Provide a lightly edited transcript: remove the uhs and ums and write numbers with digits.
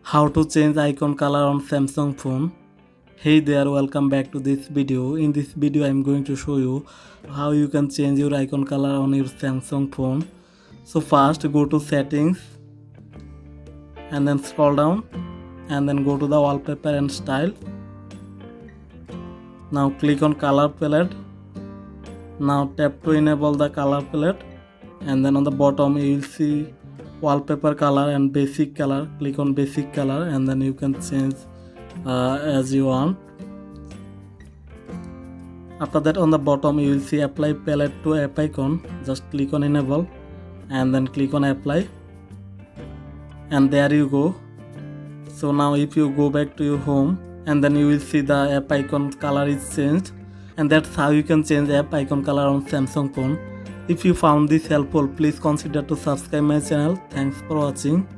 How to change icon color on Samsung phone. Hey there, welcome back to this video. In this video I'm going to show you how you can change your icon color on your Samsung phone. So first go to settings and then scroll down and then go to the wallpaper and style. Now click on color palette. Now tap to enable the color palette, and then on the bottom you will see wallpaper color and basic color. Click on basic color and then you can change as you want. After that, on the bottom you will see apply palette to app icon. Just click on enable and then click on apply, and there you go. So now if you go back to your home, and then you will see the app icon color is changed, and that's how you can change app icon color on Samsung phone. If you found this helpful, please consider to subscribe my channel. Thanks for watching.